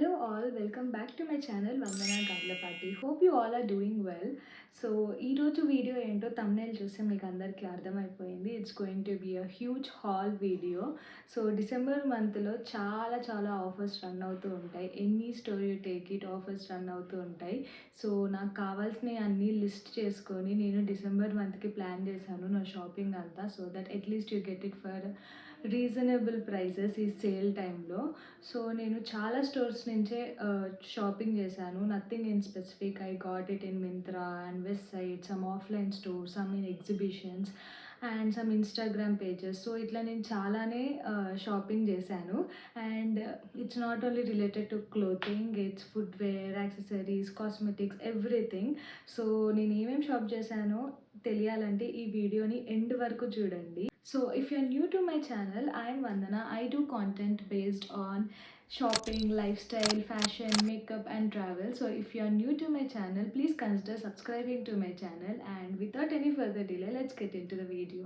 Hello all, welcome back to my channel Vandana Gavlapati. Hope you all are doing well. So ఈరోజు video ఏంటో thumbnail చూస్తే మీకు అందరికీ అర్థమైపోయింది. It's going to be a huge haul video. So December మంత్లో చాలా offers run అవుతూ ఉంటాయి. Any store you take it offers run అవుతూ ఉంటాయి. సో నాకు కావాల్సినవి అన్నీ లిస్ట్ చేసుకొని నేను డిసెంబర్ మంత్కి ప్లాన్ చేశాను నా షాపింగ్ అంతా. So that at least you get it for reasonable prices ఈ సేల్ టైంలో. సో నేను చాలా స్టోర్స్ నుంచే షాపింగ్ చేశాను. Nothing in specific. I got it in Myntra and website, some offline stores, some in exhibitions and some Instagram pages. So ఇట్లా నేను చాలానే shopping చేశాను. And it's not only related to clothing, it's footwear, accessories, cosmetics, everything. So నేను ఏమేమి shop చేశానో తెలియాలంటే ఈ వీడియోని ఎండ్ వరకు చూడండి. So if you're new to my channel, I'm Vandana. I do content based on shopping, lifestyle, fashion, makeup and travel. So if you're new to my channel, please consider subscribing to my channel, and without any further delay, let's get into the video.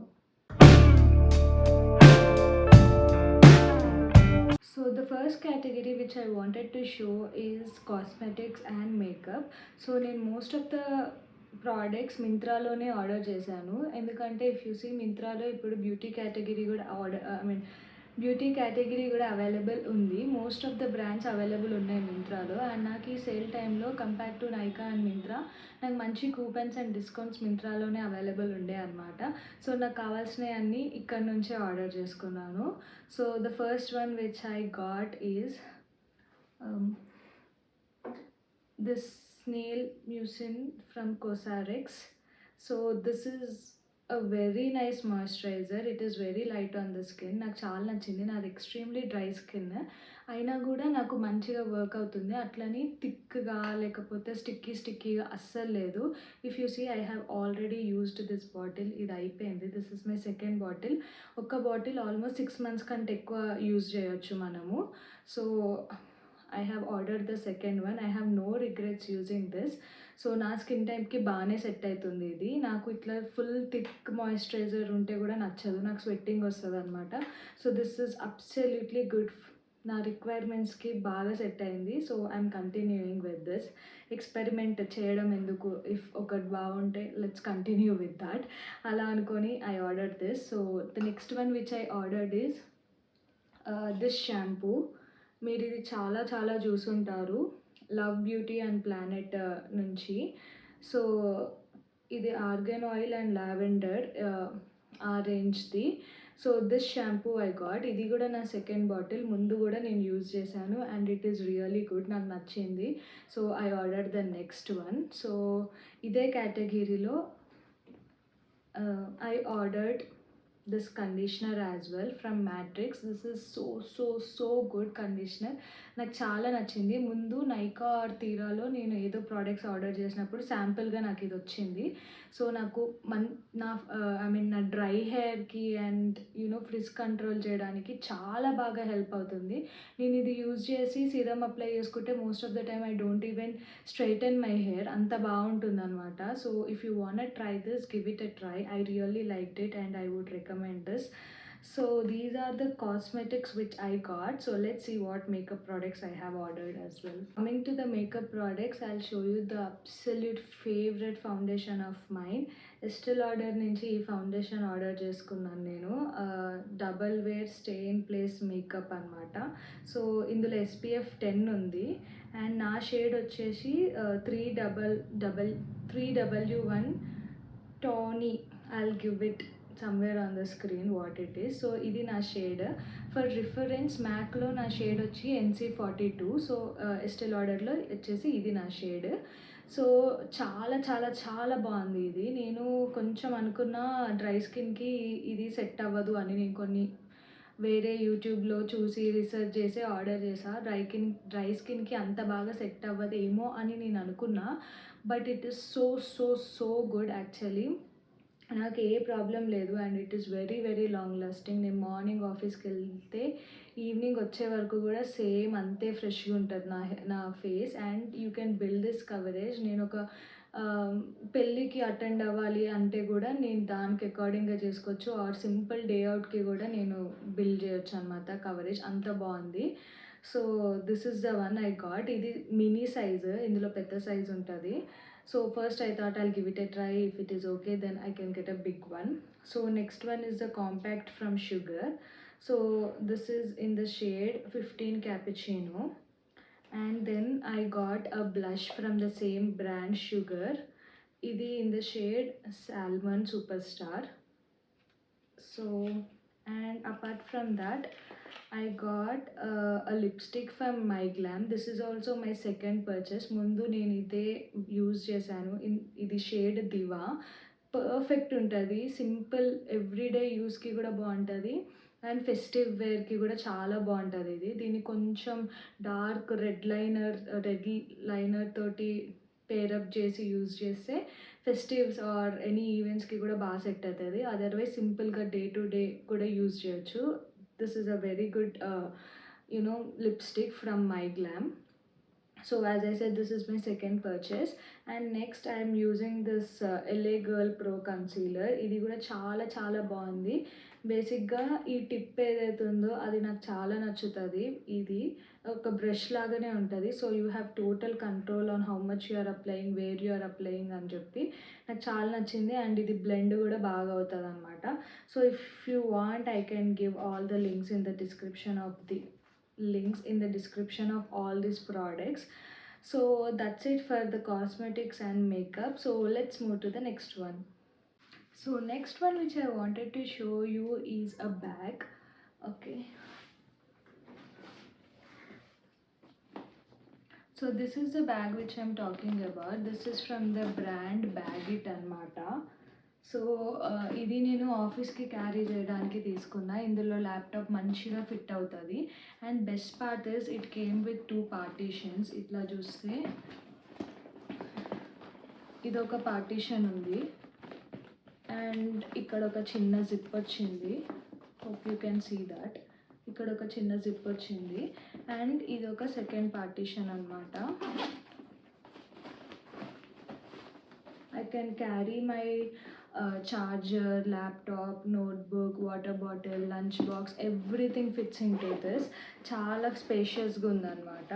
So the first category which I wanted to show is cosmetics and makeup. So నేను most of the products మింత్రాలోనే order చేశాను. ఎందుకంటే if you see మింత్రాలో ఇప్పుడు beauty category కూడా beauty category కూడా available ఉంది. Most of the brands available ఉన్నాయి మింత్రాలో. అండ్ నాకు ఈ సేల్ టైంలో compare to Nykaa and Myntra నాకు మంచి కూపన్స్ అండ్ డిస్కౌంట్స్ మింత్రాలోనే అవైలబుల్ ఉండే అనమాట. సో నాకు కావాల్సినవి అన్నీ ఇక్కడ నుంచే ఆర్డర్ చేసుకున్నాను. So the first one which I got is this snail mucin from Cosrx. So this is a very nice moisturizer. It is very light on the skin. నాకు చాలా నచ్చింది. నాది ఎక్స్ట్రీమ్లీ డ్రై స్కిన్ అయినా కూడా నాకు మంచిగా work అవుతుంది. అట్లని థిక్గా లేకపోతే స్టిక్కీగా అస్సలు లేదు. If you see I have already used this bottle. ఇది అయిపోయింది. This is my second bottle. ఒక బాటిల్ ఆల్మోస్ట్ 6 months కంటే ఎక్కువ యూజ్ చేయొచ్చు మనము. So I have ordered the second one. I have no regrets using this. So నా skin టైప్కి బాగానే set అవుతుంది ఇది. నాకు ఇట్లా ఫుల్ థిక్ మాయిశ్చరైజర్ ఉంటే కూడా నచ్చదు. నాకు స్వెట్టింగ్ వస్తుంది అనమాట. So this is absolutely good. నా రిక్వైర్మెంట్స్కి బాగా సెట్ అయింది. So I'm continuing with this. Experiment చేయడం ఎందుకు, ఇఫ్ ఒకటి బాగుంటే లెట్స్ కంటిన్యూ విత్ దాట్ అలా అనుకొని I order this. So the next one which I ordered is this shampoo. మీరు ఇది చాలా చూసుంటారు, లవ్ బ్యూటీ అండ్ ప్లానెట్ నుంచి. సో ఇది ఆర్గాన్ ఆయిల్ అండ్ లావెండర్ ఆ రేంజ్ది. So this shampoo I got. ఇది కూడా నా సెకండ్ బాటిల్. ముందు కూడా నేను యూజ్ చేశాను and it is really good. నాకు నచ్చింది. So I order the next one. So ఇదే కేటగిరీలో I ordered this conditioner as well from Matrix. This is so good conditioner. నాకు చాలా నచ్చింది. ముందు నైకా ఆర్ తీరాలో నేను ఏదో ప్రోడక్ట్స్ ఆర్డర్ చేసినప్పుడు శాంపుల్గా నాకు ఇది వచ్చింది. సో నాకు నా డ్రై హెయిర్కి అండ్ ఫ్రిజ్ కంట్రోల్ చేయడానికి చాలా బాగా హెల్ప్ అవుతుంది. నేను ఇది యూజ్ చేసి సీరమ్ అప్లై చేసుకుంటే most of the time I don't even straighten my hair. అంత బాగుంటుంది అనమాట. So if you want try this, give it a try. I really liked it and I would recommend this. So these are the cosmetics which I got. So let's see what makeup products I have ordered as well. Coming to the makeup products, I'll show you the absolute favorite foundation of mine. Estee Lauder నుంచి ఈ foundation order చేసుకున్నాను నేను. Double wear stay in place makeup అనమాట. So ఇందులో SPF 10 ఉంది and నా shade వచ్చేసి 3W1 Tawny. I'll give it somewhere on the screen what it is. So ఇది నా షేడ్. ఫర్ రిఫరెన్స్ మ్యాక్లో నా షేడ్ వచ్చి NC42. సో ఎస్టెల్ ఆర్డర్లో వచ్చేసి ఇది నా షేడ్. సో చాలా బాగుంది ఇది. నేను కొంచెం అనుకున్న డ్రై స్కిన్కి ఇది సెట్ అవ్వదు అని. నేను కొన్ని వేరే యూట్యూబ్లో చూసి రీసెర్చ్ చేసి ఆర్డర్ చేసా. డ్రై స్కిన్కి అంత బాగా సెట్ అవ్వదేమో అని నేను అనుకున్నా. But it is so good actually. నాకు ఏ ప్రాబ్లం లేదు and it is very long lasting. నేను మార్నింగ్ ఆఫీస్కి వెళ్తే ఈవినింగ్ వచ్చే వరకు కూడా సేమ్ అంతే ఫ్రెష్గా ఉంటుంది నా face. And you can build this coverage. నేను ఒక పెళ్ళికి అటెండ్ అవ్వాలి అంటే కూడా నేను దానికి అకార్డింగ్గా చేసుకోవచ్చు. ఆర్ సింపుల్ డే అవుట్కి కూడా నేను బిల్డ్ చేయొచ్చు అనమాట కవరేజ్. అంత బాగుంది. So this is the one I got. ఇది మినీ సైజ్, ఇందులో పెద్ద సైజ్ ఉంటుంది. So first I thought I'll give it a try. If it is okay, then I can get a big one. So next one is the compact from Sugar. So this is in the shade 15 Cappuccino. And then I got a blush from the same brand Sugar. Idi in the shade Salmon Superstar. So, and apart from that, I got a lipstick from My Glam. This is also my second purchase. ముందు నేను ఇదే use చేశాను. ఇది shade దివా. Perfect ఉంటుంది, simple everyday యూస్కి కూడా బాగుంటుంది and festive వేర్కి కూడా చాలా బాగుంటుంది. దీన్ని కొంచెం డార్క్ రెడ్ లైనర్ తోటి పేరప్ చేసి యూజ్ చేస్తే ఫెస్టివ్స్ ఆర్ ఎనీ ఈవెంట్స్కి కూడా బాగా సెట్ అవుతుంది. అదర్వైజ్ సింపుల్గా డే టు డే కూడా యూజ్ చేయొచ్చు. This is a very good lipstick from My Glam. So as I said, this is my second purchase. And next I am using this LA Girl Pro Concealer. ఇది కూడా చాలా చాలా బాగుంది. బేసిక్గా ఈ tip ఏదైతే ఉందో అది నాకు చాలా నచ్చుతుంది. ఇది ఒక బ్రష్ లాగానే ఉంటుంది. So you have total control on how much you are applying, where you are applying అని చెప్పి నాకు చాలా నచ్చింది. అండ్ ఇది బ్లెండ్ కూడా బాగా అవుతుంది అనమాట. So if you want, I can give all the links in the description of all these products. So that's it for the cosmetics and makeup. So let's move to the next one. So next one which I wanted to show you is a bag. Okay, so this is the bag which I'm talking about. This is from the brand Bagit anamata. So ఇది నేను ఆఫీస్కి carry చేయడానికి తీసుకున్నా. ఇందులో laptop మంచిగా fit అవుతుంది. And best part is it came with 2 partitions. ఇట్లా చూస్తే ఇదొక పార్టీషన్ ఉంది అండ్ ఇక్కడ ఒక చిన్న జిప్ వచ్చింది. Hope you can see that. ఇక్కడ ఒక చిన్న జిప్ వచ్చింది అండ్ ఇది ఒక సెకండ్ పార్టీషన్ అనమాట. I can carry my charger, laptop, notebook, water bottle, lunch box, everything fits into this. Chala spacious గా ఉందన్నమాట.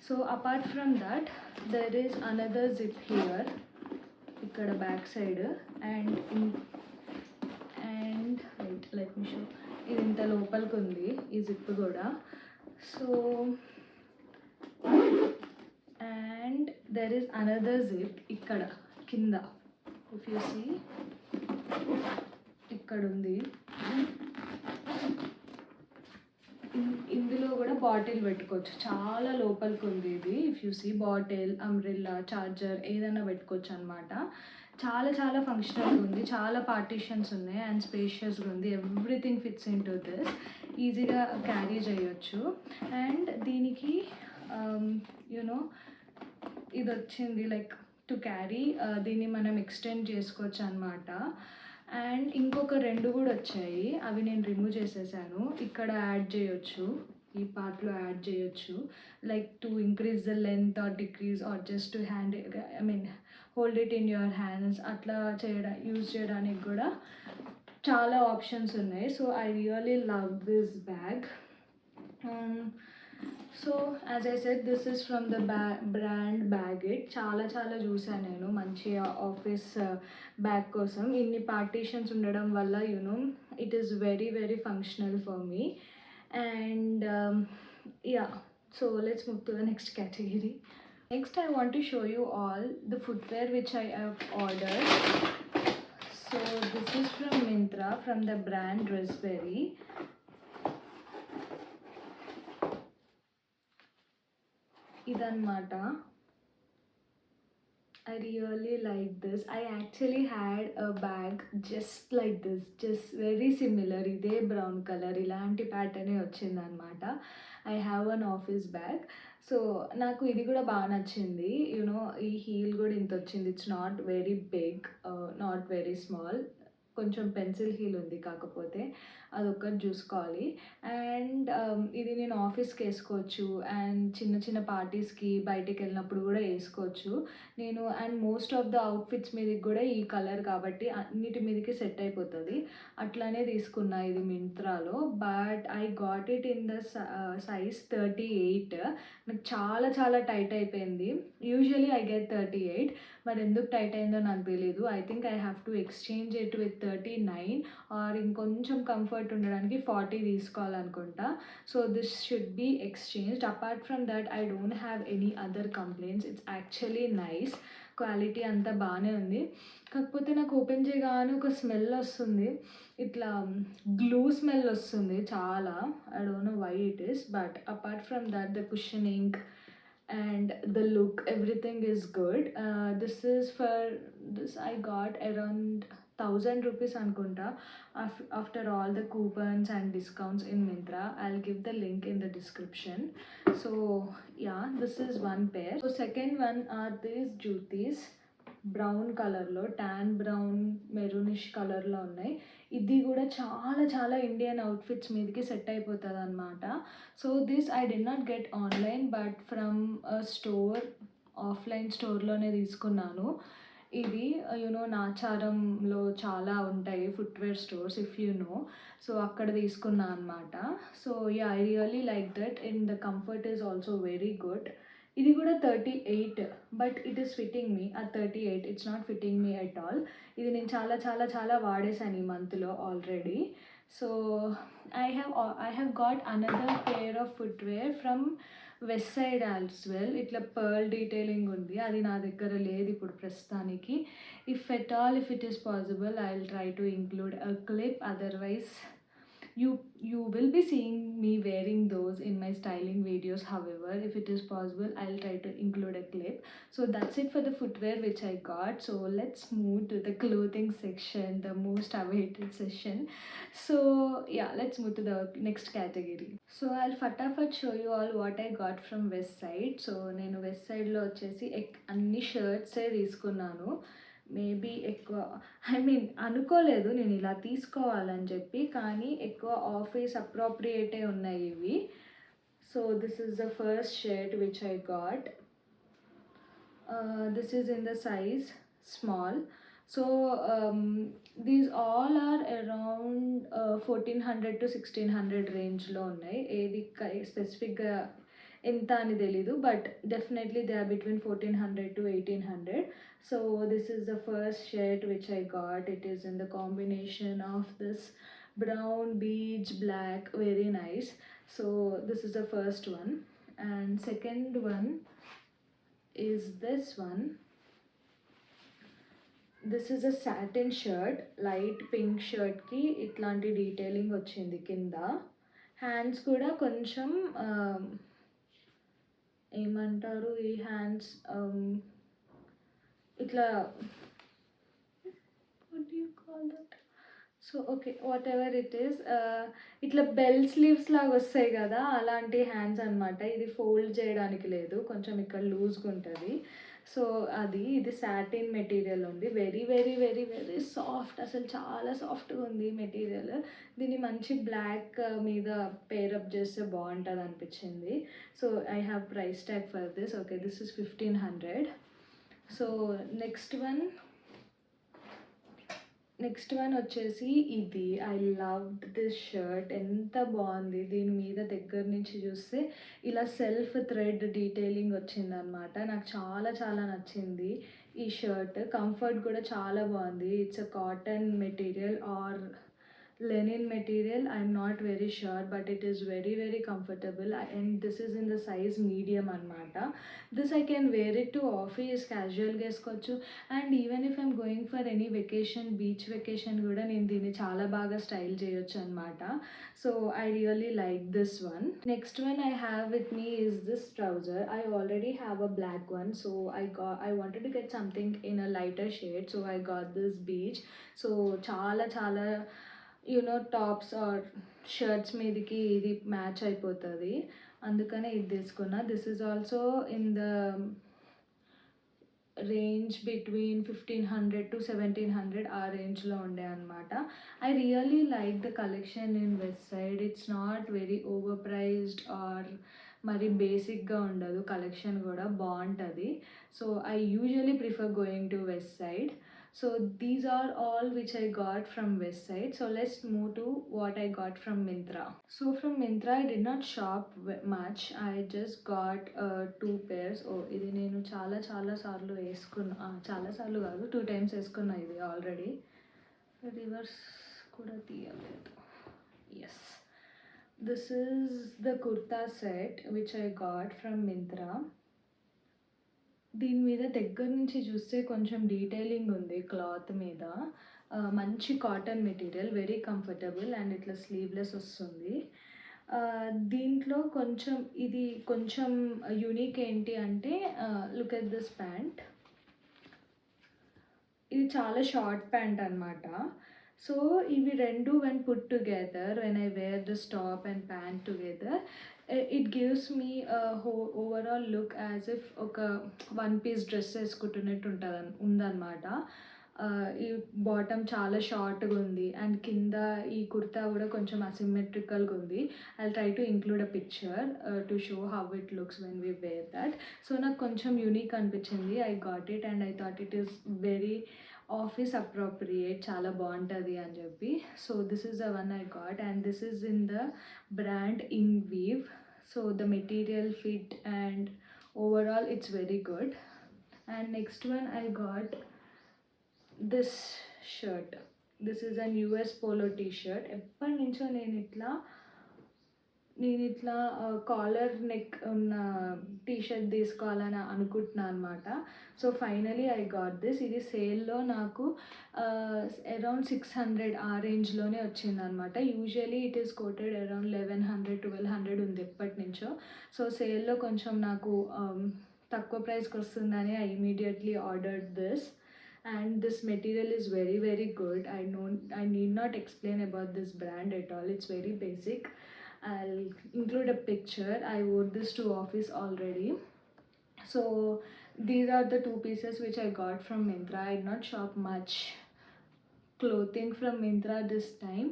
So apart from that, there is another zip here, ఇక్కడ back side. And wait, let me show. ఇది ఇంత లోపలికి ఉంది ఈ zip కూడా. So and there is another zip ఇక్కడ కింద. ఇఫ్ యూ సీ, ఇక్కడ ఉంది. ఇందులో కూడా బాటిల్ పెట్టుకోవచ్చు, చాలా లోపలికి ఉంది ఇది. If you see, bottle, umbrella, charger ఏదైనా పెట్టుకోవచ్చు అనమాట. చాలా చాలా ఫంక్షనల్గా ఉంది, చాలా పార్టీషన్స్ ఉన్నాయి అండ్ స్పేషియస్గా ఉంది. Everything fits in to this, ఈజీగా క్యారీ చేయొచ్చు. అండ్ దీనికి యునో ఇది వచ్చింది లైక్ టు క్యారీ. దీన్ని మనం ఎక్స్టెండ్ చేసుకోవచ్చు అనమాట. అండ్ ఇంకొక 2 కూడా వచ్చాయి, అవి నేను రిమూవ్ చేసేసాను. ఇక్కడ యాడ్ చేయొచ్చు, ఈ పార్ట్లో యాడ్ చేయొచ్చు, like to increase the length or decrease or just to hold it in your hands. అట్లా యూజ్ చేయడానికి కూడా చాలా ఆప్షన్స్ ఉన్నాయి. So I really love this bag. So as I said, this is from the brand Bagit. చాలా చాలా చూసాను నేను మంచి ఆఫీస్ బ్యాగ్ కోసం. ఇన్ని పార్టీషన్స్ ఉండడం వల్ల it is very very functional for me. And so let's move to the next category. Next I want to show you all the footwear which I have ordered. So this is from Myntra, from the brand Raspberry. ఇదన్నమాట. I really like this. I actually had a bag just like this, just very similar. ఇదే brown colour, ఇలాంటి ప్యాటర్నే వచ్చిందనమాట. I have an office bag. So నాకు ఇది కూడా బాగా నచ్చింది. ఈ హీల్ కూడా ఇంత వచ్చింది. It's not very big, not very small, కొంచెం పెన్సిల్ హీల్ ఉంది కాకపోతే అదొక్కటి చూసుకోవాలి. అండ్ ఇది నేను ఆఫీస్కి వేసుకోవచ్చు అండ్ చిన్న చిన్న పార్టీస్కి బయటికి వెళ్ళినప్పుడు కూడా వేసుకోవచ్చు నేను. And most of the outfits మీదకి కూడా ఈ కలర్ కాబట్టి అన్నిటి మీదకి సెట్ అయిపోతుంది. అట్లానే తీసుకున్నా ఇది మింత్రాలో. But I got it in the size 38. నాకు చాలా చాలా టైట్ అయిపోయింది. యూజువలీ ఐ గెట్ 38, మరి ఎందుకు టైట్ అయిందో నాకు తెలీదు. I think I have to exchange it with 39 or ఇంకొంచెం కంఫర్ట్ ఉండడానికి 40 తీసుకోవాలనుకుంటా. So this should be exchanged. Apart from that I don't have any other complaints. It's actually nice. Quality అంతా బాగానే ఉంది. కాకపోతే నాకు ఓపెన్ చేయగానే ఒక స్మెల్ వస్తుంది, ఇట్లా గ్లూ స్మెల్ వస్తుంది చాలా. I don't know why it is, but apart from that the cushioning and the look, everything is good. This I got around 1000 rupees anukunta after all the coupons and discounts in Myntra. I'll give the link in the description. So yeah, this is one pair. So second one are these jutis. Brown కలర్లో, tan brown maroonish కలర్లో ఉన్నాయి. ఇది కూడా చాలా చాలా Indian outfits మీదకి set అయిపోతుంది అనమాట. So this I did not get online but from store, offline స్టోర్లోనే తీసుకున్నాను. ఇది యూనో నాచారంలో చాలా ఉంటాయి footwear stores, if you know. So అక్కడ తీసుకున్నా అనమాట. So yeah, I really like that and the comfort is also very good. ఇది కూడా 38, but it is fitting me at 38. It's not fitting me at all. ఇది నేను చాలా చాలా చాలా వాడేసాను ఈ మంత్లో already. So I have got another pair of footwear from west side as well. ఇట్లా పర్ల్ డీటెయిలింగ్ ఉంది, అది నా దగ్గర లేదు ఇప్పుడు ప్రస్తుతానికి. If at all, if it is possible, I will try to include a clip. Otherwise you will be seeing me wearing those in my styling videos. However, if it is possible, I'll try to include a clip. So that's it for the footwear which I got. So let's move to the clothing section, the most awaited session. So yeah, let's move to the next category. So I'll fatafat show you all what I got from West Side. So నేను west సైడ్లో వచ్చేసి అన్ని షర్ట్సే తీసుకున్నాను. Maybe ఎక్కువ, I mean అనుకోలేదు నేను ఇలా తీసుకోవాలని చెప్పి, కానీ ఎక్కువ ఆఫీస్ అప్రోప్రియేటే ఉన్నాయి ఇవి. So this is the first shirt which I got. This is in the size small. So these all are around 1400 to 1600 రేంజ్లో ఉన్నాయి. ఏది స్పెసిఫిక్గా ఎంత అని తెలీదు, but definitely they are between 1400 to 1800. So this is the first shirt which I got. It is in the combination of this brown, beige, black, very nice. So this is the first one. And second one is this one. This is a satin shirt, light pink shirt ki itlanti detailing వచ్చింది కింద. Hands కూడా కొంచెం ఏమంటారు ఈ hands, ఇట్లా what do you call that? So okay, what ever it is, ఇట్లా bell sleeves లాగా వస్తాయి కదా, అలాంటి హ్యాండ్స్ అనమాట. ఇది ఫోల్డ్ చేయడానికి లేదు, కొంచెం ఇక్కడ లూజ్గా ఉంటుంది. సో అది, ఇది సాటిన్ మెటీరియల్ ఉంది. Very very very very soft, అసలు చాలా సాఫ్ట్గా ఉంది మెటీరియల్. దీన్ని మంచి బ్లాక్ మీద పేరప్ చేస్తే బాగుంటుంది అనిపించింది. So I have price tag for this. Okay, this is 1500. So next one వచ్చేసి ఇది. ఐ లవ్డ్ దిస్ షర్ట్, ఎంత బాగుంది. దీని మీద దగ్గర నుంచి చూస్తే ఇలా సెల్ఫ్ థ్రెడ్ డీటెయిలింగ్ వచ్చిందనమాట. నాకు చాలా చాలా నచ్చింది ఈ షర్ట్. కంఫర్ట్ కూడా చాలా బాగుంది. It's a cotton material or linen material, I'm not very sure, but it is very very comfortable and this is in the size medium anamata. This I can wear it to office casual ga eskochu, and even if I'm going for any vacation, beach vacation kuda nenu dini chaala baga style cheyochu anamata. So I really like this one. Next one I have with me is this trouser. I already have a black one, so I wanted to get something in a lighter shade, so I got this beige. So chaala you know tops or shirts మీదకి ఇది match అయిపోతుంది, అందుకనే ఇది తీసుకున్నా. This is also in the range between 1500 to 1700 ఆ రేంజ్లో ఉండే అనమాట. I really like the collection in Westside. It's not very overpriced or మరి బేసిక్గా ఉండదు, కలెక్షన్ కూడా బాగుంటుంది. So I usually prefer going to Westside. So these are all which I got from west side. So let's move to what I got from Myntra. So from Myntra I did not shop much. I just got two pairs. Oh, ఇది నేను చాలా సార్లు వేసుకున్నా, చాలా సార్లు కాదు, 2 times వేసుకున్నా ఇది ఆల్రెడీ. రివర్స్ కూడా తీయలేదు. Yes, this is the kurta set which I got from Myntra. దీని మీద దగ్గర నుంచి చూస్తే కొంచెం డీటెయిలింగ్ ఉంది క్లాత్ మీద. మంచి cotton material, very comfortable and ఇట్లా స్లీవ్లెస్ వస్తుంది. దీంట్లో కొంచెం ఇది కొంచెం యూనిక్ ఏంటి అంటే, లుక్ ఎట్ దిస్ ప్యాంట్. ఇది చాలా షార్ట్ ప్యాంట్ అనమాట. సో ఇవి రెండు when put together, when I wear this top and pant together, it gives me overall look as if ఒక వన్ పీస్ డ్రెస్ వేసుకుంటున్నట్టు ఉందన్నమాట. ఈ బాటమ్ చాలా షార్ట్గా ఉంది అండ్ కింద ఈ కుర్తా కూడా కొంచెం అసిమెట్రికల్గా ఉంది. I try to include a picture to show how it looks when we wear that. So నాకు కొంచెం యూనిక్ అనిపించింది. I got it and I thought it is very office appropriate, చాలా బాగుంటుంది అని చెప్పి. So this is the one I got and this is in the brand Inweave. So the material fit and overall it's very good. And next one I got this shirt. This is an US Polo T shirt. ఎప్పటి నుంచో నేను ఇట్లా collar neck ఉన్న T shirt తీసుకోవాలని అనుకుంటున్నాను అనమాట. So finally I got this. ఇది సేల్లో నాకు అరౌండ్ 600 ఆ రేంజ్లోనే వచ్చిందనమాట. Usually it is quoted around 1100 1200 ఉంది ఎప్పటి నుంచో. సో సేల్లో కొంచెం నాకు తక్కువ ప్రైస్కి వస్తుందని I immediately ordered this. And this material is very good. I need not explain about this brand at all. It's very basic. I'll include a picture. I wore this to office already. So these are the two pieces which I got from Myntra. I did not shop much clothing from Myntra this time.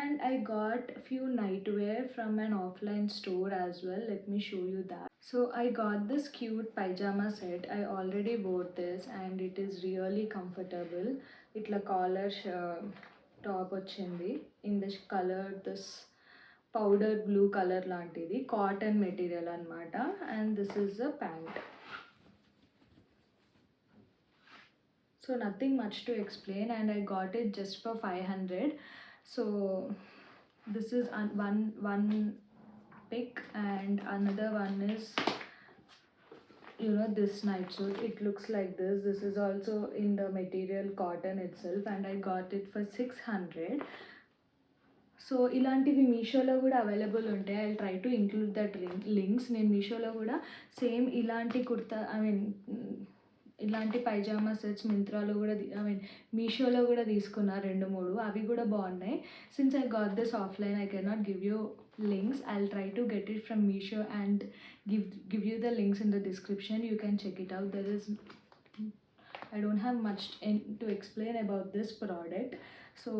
And I got a few nightwear from an offline store as well. Let me show you that. So I got this cute pajama set. I already wore this and it is really comfortable. Itla collar top వచ్చింది in this color, this powder blue color లాంటిది, cotton material అన్నమాట. And this is a pant. So nothing much to explain and I got it just for 500. So this is one pic and another one is, you know, this night suit. It looks like this. This is also in the material cotton itself and I got it for 600. So ఇలాంటివి మీషోలో కూడా available ఉంటాయి. I try to include that links. నేను మీషోలో కూడా same ఇలాంటి కుర్తా, ఇలాంటి pyjama sets మింత్రాలో కూడా మీషోలో కూడా తీసుకున్నా 2-3. అవి కూడా బాగున్నాయి. Since I got this offline I can not give you links. I'll try to get it from Meesho and give you the links in the description. You can check it out. I don't have much to explain about this product. So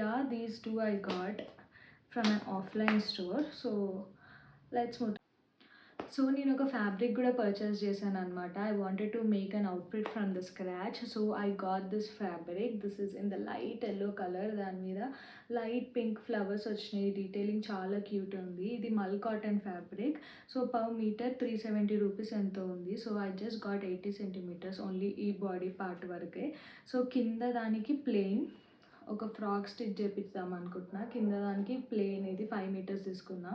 yeah, these two I got from an offline store. So let's move. So నేను ఒక fabric కూడా purchase చేశాను అనమాట. I wanted to make an outfit from the scratch. So I got this fabric. This is in the light yellow colour. దాని మీద light pink flowers వచ్చినాయి. Detailing చాలా cute ఉంది. ఇది mul cotton fabric. So per metre 370 rupees ఎంతో ఉంది. So I just got 80 centimetres only, ఈ body part వరకే. సో కింద దానికి ప్లెయిన్ ఒక ఫ్రాక్ స్టిచ్ చేపిద్దాం అనుకుంటున్నా. కింద దానికి ప్లెయిన్ ఇది 5 మీటర్స్ తీసుకున్నా.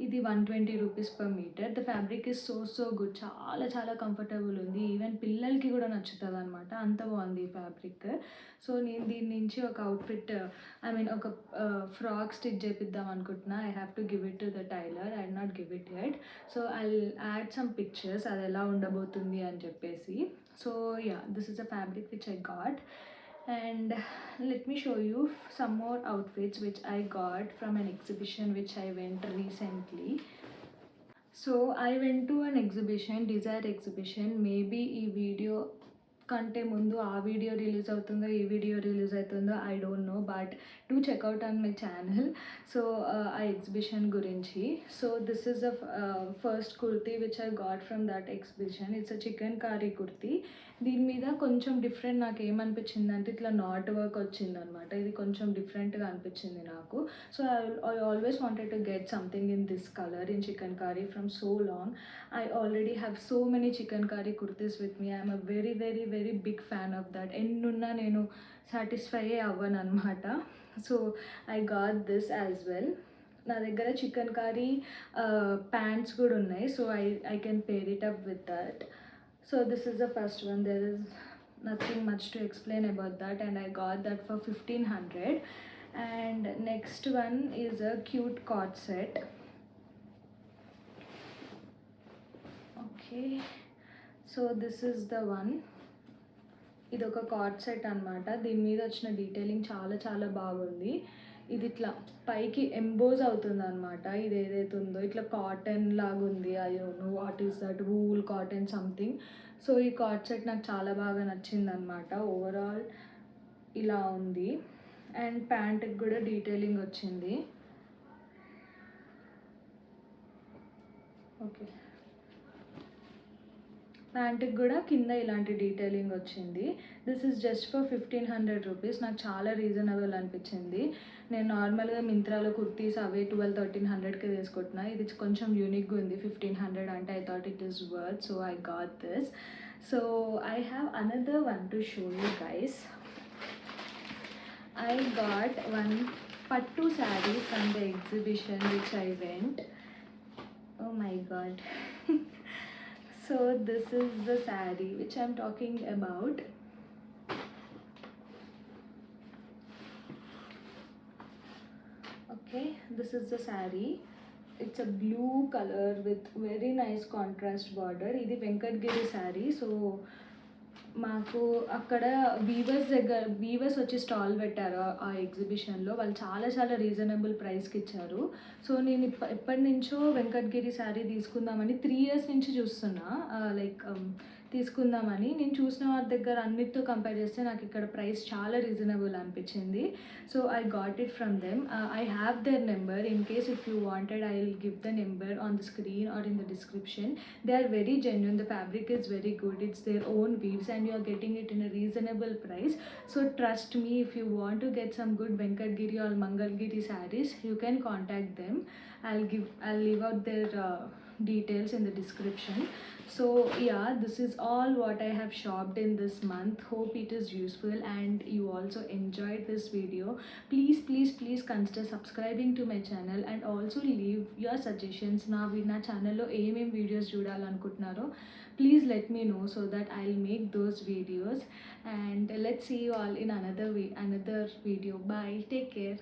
ఇది 120 rupees per metre. The fabric is so good. చాలా కంఫర్టబుల్ ఉంది. ఈవెన్ పిల్లలకి కూడా నచ్చుతుంది అనమాట, అంత బాగుంది ఈ ఫ్యాబ్రిక్. సో నేను దీని నుంచి ఒక అవుట్ఫిట్, ఒక ఫ్రాక్ స్టిచ్ చేపిద్దాం అనుకుంటున్నా. I have to give it to the tailor. I not give it yet. So I add some pictures అది ఎలా ఉండబోతుంది అని చెప్పేసి. So yeah, this is a fabric which I got. And let me show you some more outfits which I got from an exhibition which I went recently. So I went to an exhibition, Desire exhibition. Maybe ఈ video కంటే ముందు ఆ video release అవుతుందో, ఈ video release అవుతుందో I don't know. But do check out on my channel. So ఆ exhibition గురించి. So this is the first kurti which I got from that exhibition. It's a chikankari kurti. దీని మీద కొంచెం డిఫరెంట్ నాకు ఏమనిపించింది అంటే ఇట్లా నాట్ వర్క్ వచ్చిందనమాట. ఇది కొంచెం డిఫరెంట్గా అనిపించింది నాకు. So I always wanted to get something in this color in chicken curry from so long. I already have so many chicken curry kurtis with me. I'm a very very very big fan of that. ఎన్నున్నా నేను satisfy అవ్వను అనమాట. So I got this as well. నా దగ్గర chicken curry pants కూడా ఉన్నాయి. So I can pair it up with that. So this is the first one. There is nothing much to explain about that, and I got that for 1500. And next one is a cute cord set. Okay, so this is the one. ఇది ఒక card set అనమాట. దీని మీద వచ్చిన detailing చాలా చాలా బాగుంది. ఇది ఇట్లా పైకి ఎంబోజ్ అవుతుంది అనమాట. ఇది ఏదైతే ఉందో ఇట్లా కాటన్ లాగా ఉంది. I don't know what is that, wool cotton something. So ఈ కార్డ్ సెట్ నాకు చాలా బాగా నచ్చింది అనమాట. ఓవరాల్ ఇలా ఉంది. అండ్ ప్యాంట్కి కూడా డీటెయిలింగ్ వచ్చింది. ఓకే, ప్యాంట్కి కూడా కింద ఇలాంటి డీటెయిలింగ్ వచ్చింది. This is just for 1500 rupees. నాకు చాలా రీజనబుల్ అనిపించింది. నేను నార్మల్గా మింత్రాలో కుర్తీస్ అవే 1200-1300కి తీసుకుంటున్నా. ఇది కొంచెం యూనిక్గా ఉంది. 1500 అంటే I thought it is worth. So I got this. So I have another one to show you guys. I got one pattu saree from the exhibition which I went. Oh my god. So this is the saree which I'm talking about. Okay, this is the saree. It's a blue color with very nice contrast border. Idi Venkatgiri saree. So మాకు అక్కడ weavers వచ్చి stall పెట్టారు ఆ ఎగ్జిబిషన్లో. వాళ్ళు చాలా చాలా reasonable ప్రైస్కి ఇచ్చారు. సో నేను ఎప్పటి నుంచో వెంకటగిరి శారీ తీసుకుందామని 3 years నుంచి చూస్తున్నా. లైక్ తీసుకుందామని నేను చూసిన వారి దగ్గర అన్నిటితో కంపేర్ చేస్తే నాకు ఇక్కడ ప్రైస్ చాలా రీజనబుల్ అనిపించింది. So I got it from them. I have their number. In case if you wanted I will give the number on the screen or in the description. They are very genuine. The fabric is very good. It's their own weaves and you are getting it in a reasonable price. So trust me, if you want to get some good Venkatgiri or Mangalgiri sarees, you can contact them. I'll leave out their details in the description. So yeah, this is all what I have shopped in this month. Hope it is useful and you also enjoyed this video. Please consider subscribing to my channel and also leave your suggestions. నా ఛానల్లో ఏమేమి videos చూడాలనుకుంటున్నారో please let me know so that I'll make those videos. And let's see you all in another video. Bye, take care.